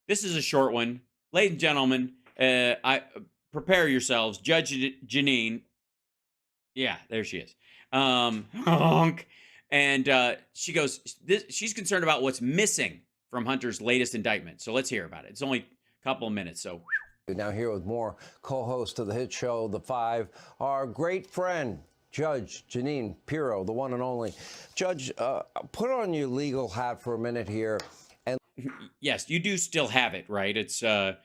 This is a short one. Ladies and gentlemen, I prepare yourselves. Judge Jeanine. Yeah, there she is. Honk. And she goes, she's concerned about what's missing from Hunter's latest indictment. So let's hear about it. It's only a couple of minutes, so. Now here with more co-host of the hit show, The Five, our great friend, Judge Jeanine Pirro, the one and only. Judge, put on your legal hat for a minute here. And yes, you do still have it, right? It's the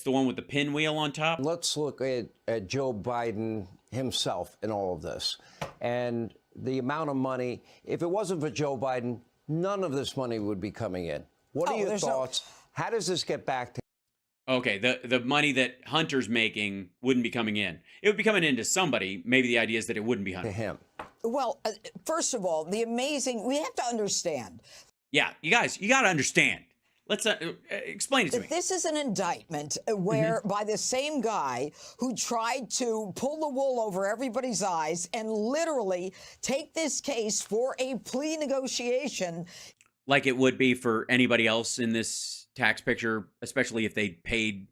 one with the pinwheel on top. Let's look at Joe Biden himself in all of this. And the amount of money, if it wasn't for Joe Biden, none of this money would be coming in. What are your thoughts? How does this get back to? Okay, the money that Hunter's making wouldn't be coming in. It would be coming into somebody. Maybe the idea is that it wouldn't be Hunter. To him. Well, first of all, we have to understand. Yeah, you guys, you got to understand. Let's explain it to me. This is an indictment where by the same guy who tried to pull the wool over everybody's eyes and literally take this case for a plea negotiation. Like it would be for anybody else in this tax picture, especially if they paid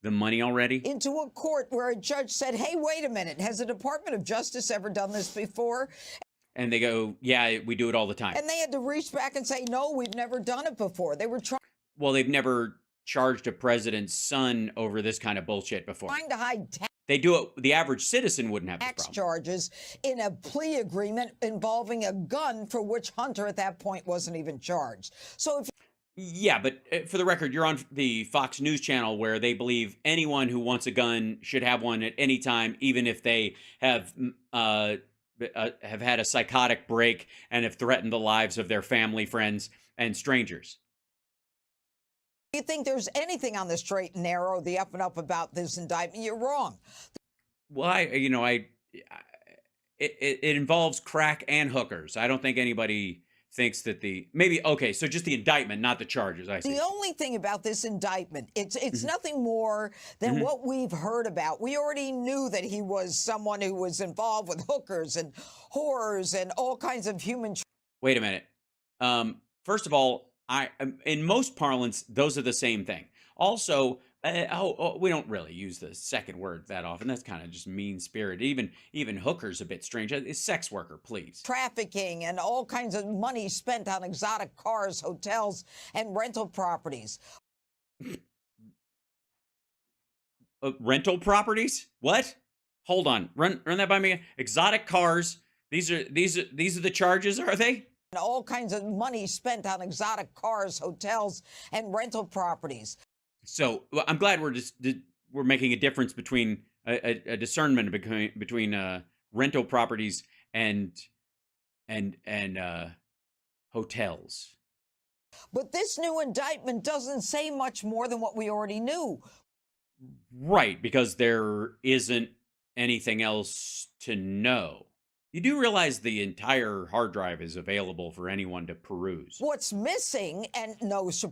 the money already. Into a court where a judge said, hey, wait a minute, has the Department of Justice ever done this before? And they go, yeah, we do it all the time. And they had to reach back and say, no, we've never done it before. They were trying. Well, they've never charged a president's son over this kind of bullshit before. Trying to hide tax. They do it. The average citizen wouldn't have this Tax problem. charges in a plea agreement involving a gun for which Hunter at that point wasn't even charged. So if yeah, but for the record, you're on the Fox News channel where they believe anyone who wants a gun should have one at any time, even if they have had a psychotic break and have threatened the lives of their family, friends, and strangers. you think there's anything on the straight and narrow, the up and up about this indictment, you're wrong. Well, it involves crack and hookers. I don't think anybody thinks that so just the indictment, not the charges. I see. The only thing about this indictment, it's nothing more than what we've heard about. We already knew that he was someone who was involved with hookers and whores and all kinds of human. Wait a minute. First of all, in most parlance, those are the same thing. Also, we don't really use the second word that often. That's kind of just mean-spirited. Even hooker's a bit strange. It's sex worker, please. Trafficking and all kinds of money spent on exotic cars, hotels, and rental properties. Rental properties? What? Hold on. Run that by me. Exotic cars. These are the charges, are they? And all kinds of money spent on exotic cars, hotels, and rental properties. So I'm glad we're making a difference between a discernment between rental properties and hotels. But this new indictment doesn't say much more than what we already knew. Right, because there isn't anything else to know. You do realize the entire hard drive is available for anyone to peruse. What's missing, and no is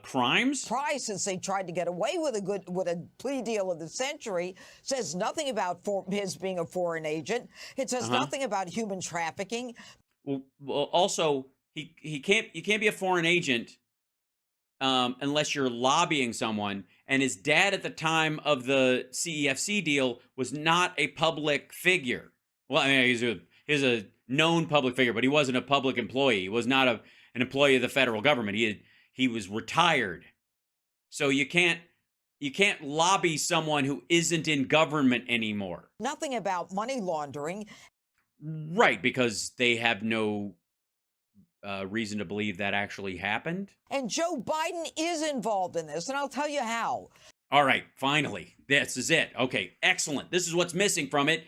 crimes? surprise, since they tried to get away with a plea deal of the century, says nothing about his being a foreign agent. It says nothing about human trafficking. Well, also you can't be a foreign agent unless you're lobbying someone. And his dad at the time of the CEFC deal was not a public figure. Well, I mean, he's a known public figure, but he wasn't a public employee. He was not an employee of the federal government. He was retired. So you can't lobby someone who isn't in government anymore. Nothing about money laundering. Right, because they have no reason to believe that actually happened. And Joe Biden is involved in this, and I'll tell you how. All right, finally, this is it. Okay, excellent. This is what's missing from it.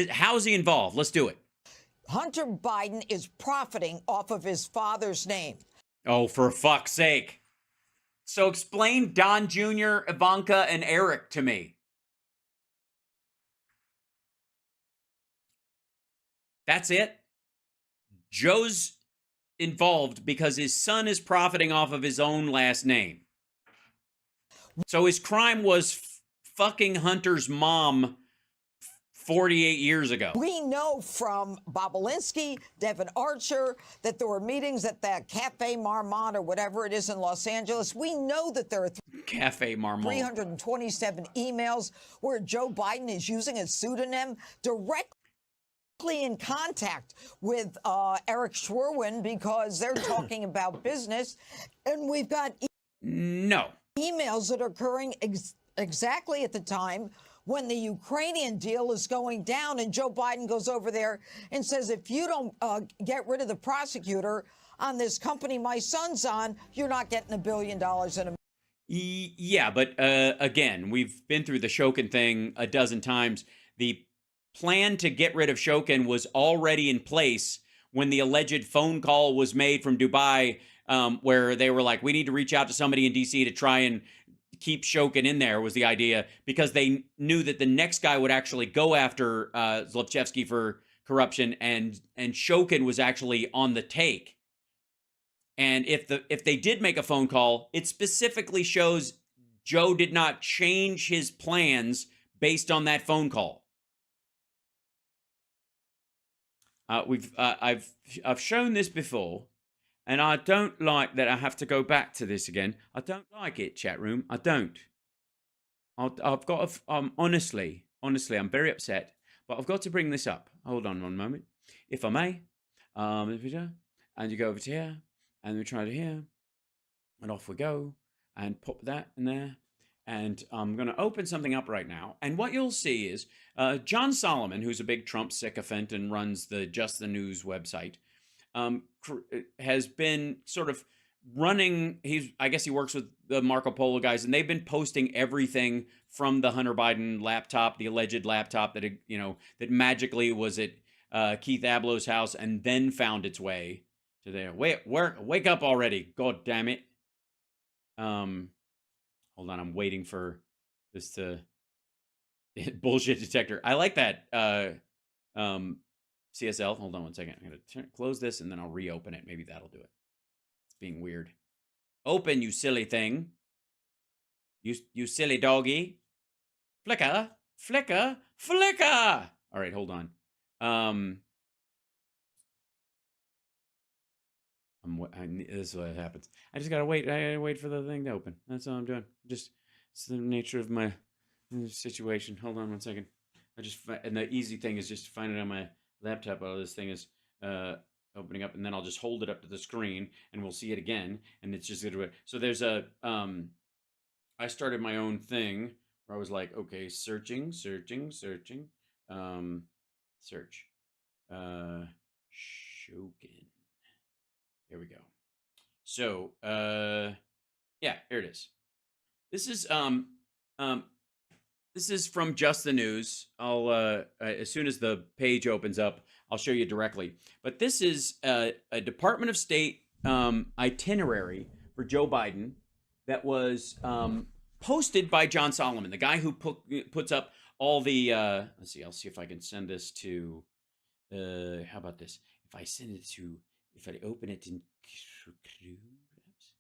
How's he involved? Let's do it. Hunter Biden is profiting off of his father's name. Oh, for fuck's sake. So explain Don Jr., Ivanka, and Eric to me. That's it? Joe's involved because his son is profiting off of his own last name. So his crime was fucking Hunter's mom 48 years ago. We know from Bobolinsky, Devin Archer, that there were meetings at the Cafe Marmont or whatever it is in Los Angeles. We know that there are Cafe Marmont. 327 emails where Joe Biden is using a pseudonym directly in contact with Eric Schwerwin because they're talking about business. And we've got emails that are occurring exactly at the time when the Ukrainian deal is going down, and Joe Biden goes over there and says, if you don't get rid of the prosecutor on this company my son's on, you're not getting $1 billion in a... Yeah, but again, we've been through the Shokin thing a dozen times. The plan to get rid of Shokin was already in place when the alleged phone call was made from Dubai, where they were like, we need to reach out to somebody in D.C. to try and keep Shokin in there, was the idea, because they knew that the next guy would actually go after Zlochevsky for corruption, and Shokin was actually on the take. And if they did make a phone call, it specifically shows Joe did not change his plans based on that phone call. I've shown this before, and I don't like that I have to go back to this again. I don't like it, chat room. I don't. I've got to, honestly, I'm very upset, but I've got to bring this up. Hold on one moment, if I may. And you go over to here, and we try to here, and off we go, and pop that in there. And I'm going to open something up right now. And what you'll see is John Solomon, who's a big Trump sycophant and runs the Just the News website, has been sort of running. I guess he works with the Marco Polo guys, and they've been posting everything from the Hunter Biden laptop, the alleged laptop that, that magically was at Keith Ablow's house and then found its way to there. Wake up already. God damn it. Hold on, I'm waiting for this to bullshit detector. I like that CSL. Hold on one second. I'm gonna close this and then I'll reopen it. Maybe that'll do it. It's being weird. Open, you silly thing. You silly doggy. Flicker, flicker, flicker. All right, hold on. This is what happens. I just gotta wait. I gotta wait for the thing to open. That's all I'm doing. It's the nature of my situation. Hold on one second. And the easy thing is just to find it on my laptop while this thing is opening up, and then I'll just hold it up to the screen, and we'll see it again. And it's just gonna. So there's a. I started my own thing where I was like, okay, searching. Search. Shokin. Here we go. So, yeah, here it is. This is from Just the News. I'll as soon as the page opens up, I'll show you directly. But this is a Department of State itinerary for Joe Biden that was posted by John Solomon, the guy who puts up all the. Let's see. I'll see if I can send this to. How about this? If I send it to. If I open it in perhaps.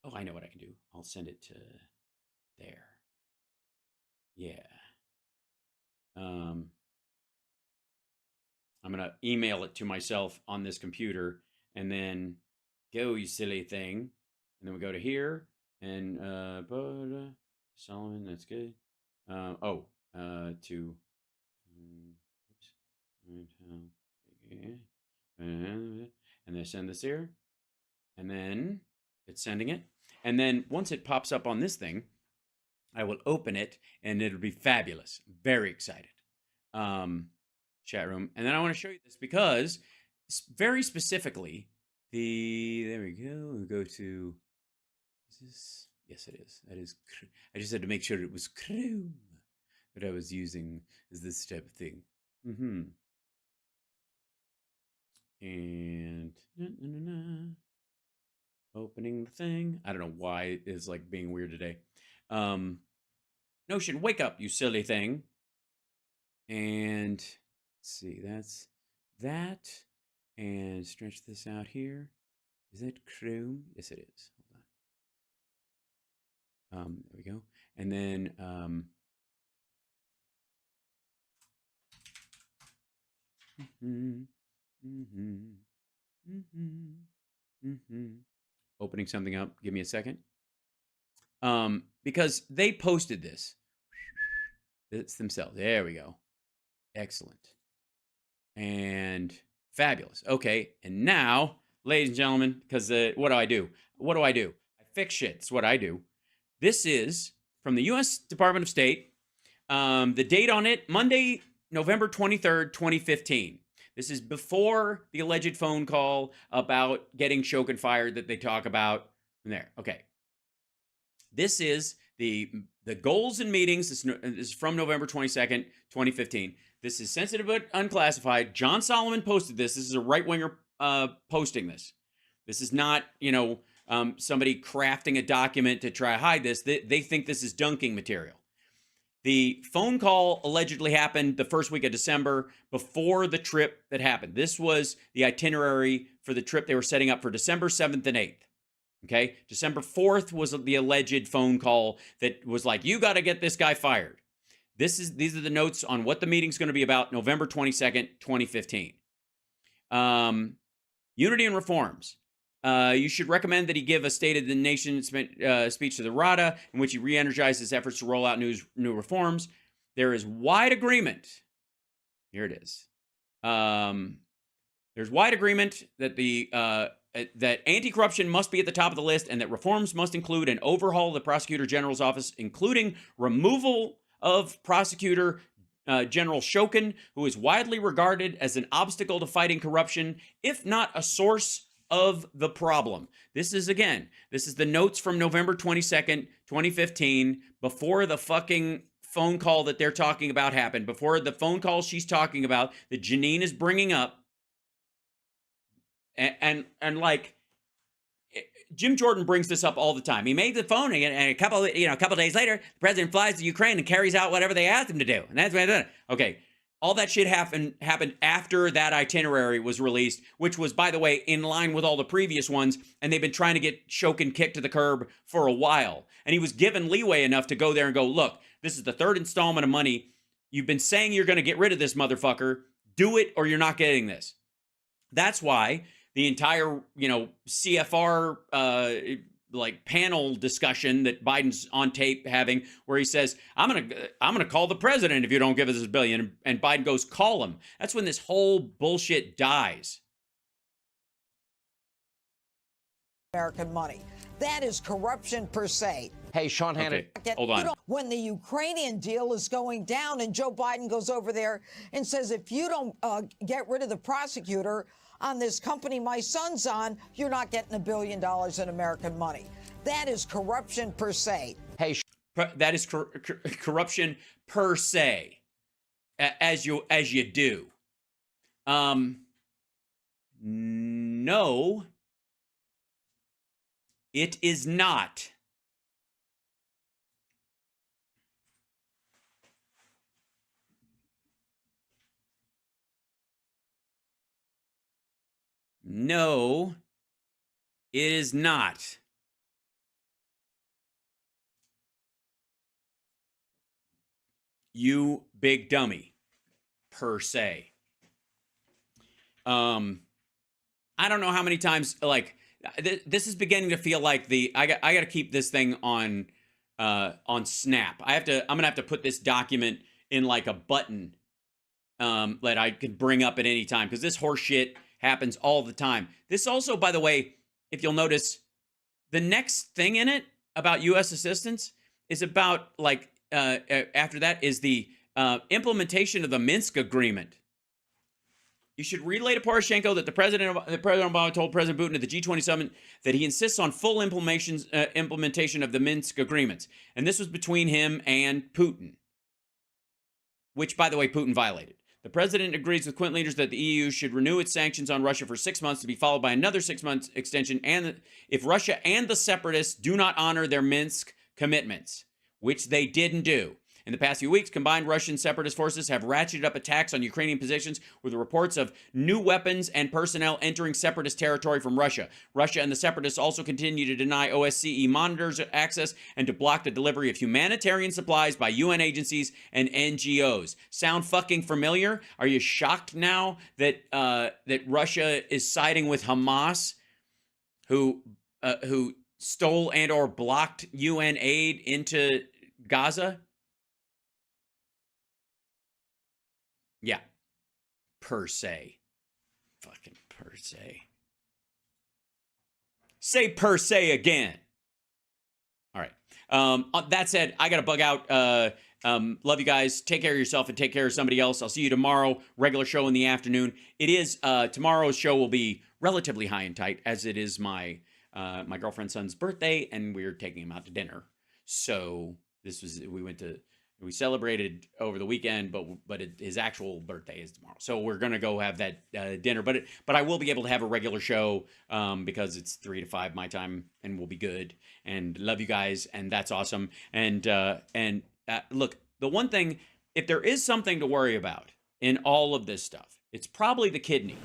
Oh, I know what I can do. I'll send it to there. Yeah. I'm gonna email it to myself on this computer, and then go, you silly thing. And then we go to here, and Solomon, that's good. To and they send this here, and then it's sending it, and then once it pops up on this thing, I will open it, and it'll be fabulous. Very excited. Chat room, and then I want to show you this because very specifically there we go. We go to is this? Yes, it is. That is. I just had to make sure it was Chrome that I was using is this type of thing. And opening the thing. I don't know why it's like being weird today. Notion, wake up, you silly thing. And let's see, that's that. And stretch this out here. Is that Chrome? Yes, it is. Hold on. There we go. And then Opening something up. Give me a second. Because they posted this. It's themselves. There we go. Excellent. And fabulous. Okay. And now, ladies and gentlemen, because what do I do? What do I do? I fix shit. That's what I do. This is from the U.S. Department of State. The date on it, Monday, November 23rd, 2015. This is before the alleged phone call about getting Shokin fired that they talk about in there. Okay. This is the goals and meetings. This is from November 22nd, 2015. This is sensitive but unclassified. John Solomon posted this. This is a right-winger posting this. This is not, somebody crafting a document to try to hide this. They think this is dunking material. The phone call allegedly happened the first week of December before the trip that happened. This was the itinerary for the trip they were setting up for December 7th and 8th. Okay? December 4th was the alleged phone call that was like, you got to get this guy fired. These are the notes on what the meeting's going to be about, November 22nd, 2015. Unity and reforms. You should recommend that he give a State of the Nation speech to the Rada in which he re-energizes efforts to roll out new reforms. There is wide agreement. Here it is. There's wide agreement that that anti-corruption must be at the top of the list and that reforms must include an overhaul of the Prosecutor General's office, including removal of Prosecutor General Shokin, who is widely regarded as an obstacle to fighting corruption, if not a source of the problem. This is the notes from November 22nd, 2015, before the fucking phone call that they're talking about happened, before the phone call she's talking about that Jeanine is bringing up. And like, Jim Jordan brings this up all the time. He made the phone, and a couple days later, the president flies to Ukraine and carries out whatever they asked him to do. And that's what I did. Okay. All that shit happened after that itinerary was released, which was, by the way, in line with all the previous ones, and they've been trying to get Shokin kicked to the curb for a while. And he was given leeway enough to go there and go, look, this is the third installment of money. You've been saying you're going to get rid of this motherfucker. Do it or you're not getting this. That's why the entire, CFR panel discussion that Biden's on tape having, where he says, I'm gonna call the president if you don't give us this billion, and Biden goes, call him. That's when this whole bullshit dies. American money. That is corruption per se. Hey, Sean Hannity. Okay, hold on. When the Ukrainian deal is going down and Joe Biden goes over there and says, if you don't get rid of the prosecutor on this company my son's on, you're not getting $1 billion in American money. That is corruption per se. Hey, that is corruption per se, as you do. No, it is not. No, it is not. You big dummy, per se. I don't know how many times, this is beginning to feel like I got to keep this thing on Snap. I'm gonna have to put this document in like a button that I could bring up at any time, because this horse shit happens all the time. This also, by the way, if you'll notice, the next thing in it about U.S. assistance is about, after that is the implementation of the Minsk agreement. You should relay to Poroshenko that President Obama told President Putin at the G20 summit that he insists on full implementation of the Minsk agreements. And this was between him and Putin, which, by the way, Putin violated. The president agrees with Quint leaders that the EU should renew its sanctions on Russia for 6 months, to be followed by another 6 months extension, and if Russia and the separatists do not honor their Minsk commitments, which they didn't do. In the past few weeks, combined Russian separatist forces have ratcheted up attacks on Ukrainian positions with reports of new weapons and personnel entering separatist territory from Russia. Russia and the separatists also continue to deny OSCE monitors access and to block the delivery of humanitarian supplies by UN agencies and NGOs. Sound fucking familiar? Are you shocked now that that Russia is siding with Hamas, who stole and or blocked UN aid into Gaza? Yeah. Per se. Fucking per se. Say per se again. All right. That said, I got to bug out. Love you guys. Take care of yourself and take care of somebody else. I'll see you tomorrow. Regular show in the afternoon. It is, tomorrow's show will be relatively high and tight, as it is my girlfriend's son's birthday, and we're taking him out to dinner. So we celebrated over the weekend, but his actual birthday is tomorrow. So we're gonna go have that dinner. But I will be able to have a regular show because it's 3 to 5 my time, and we'll be good. And love you guys, and that's awesome. And look, the one thing, if there is something to worry about in all of this stuff, it's probably the kidney.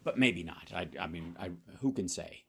But maybe not. I mean, who can say?